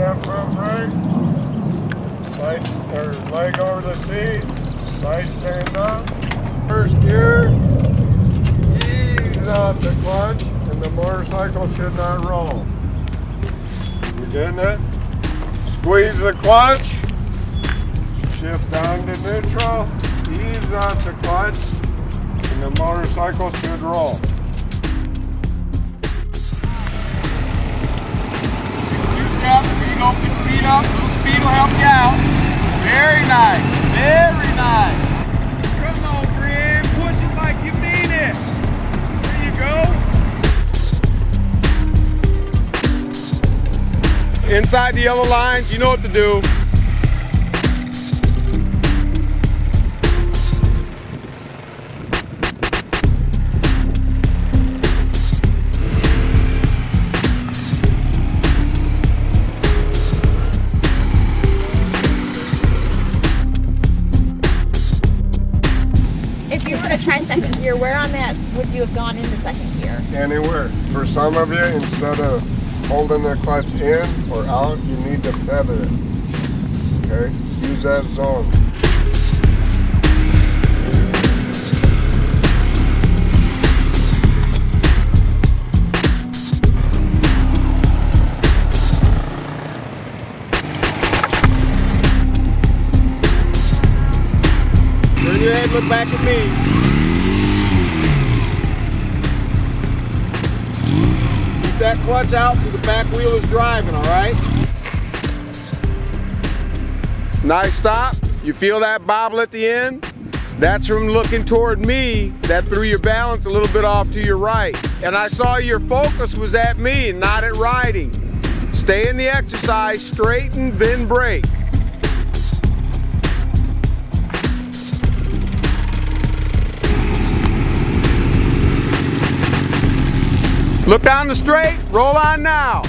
that front brake. Side or leg over the seat. Side stand up. First gear. Ease out the clutch, and the motorcycle should not roll. You getting it? Squeeze the clutch. Shift down to neutral. Ease out the clutch, and the motorcycle should roll. Open your feet up, little speed will help you out. Very nice, very nice. Come on, Grim, push it like you mean it. There you go. Inside the yellow lines, you know what to do. If you were to try second gear, where on that would you have gone into second gear? Anywhere. For some of you, instead of holding the clutch in or out, you need to feather it. Okay? Use that zone. Turn your head, look back at me. Keep that clutch out so the back wheel is driving, all right? Nice stop. You feel that bobble at the end? That's from looking toward me that threw your balance a little bit off to your right. And I saw your focus was at me and not at riding. Stay in the exercise, straighten, then brake. Look down the straight, roll on now.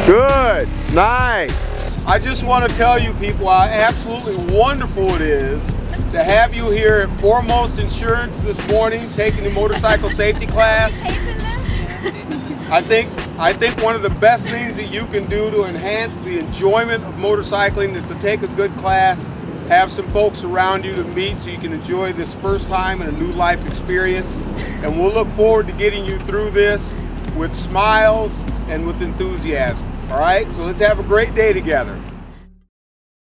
Good, nice. I just want to tell you people how absolutely wonderful it is to have you here at Foremost Insurance this morning taking the motorcycle safety class. I think one of the best things that you can do to enhance the enjoyment of motorcycling is to take a good class, have some folks around you to meet so you can enjoy this first time in a new life experience. And we'll look forward to getting you through this with smiles and with enthusiasm. All right, so let's have a great day together.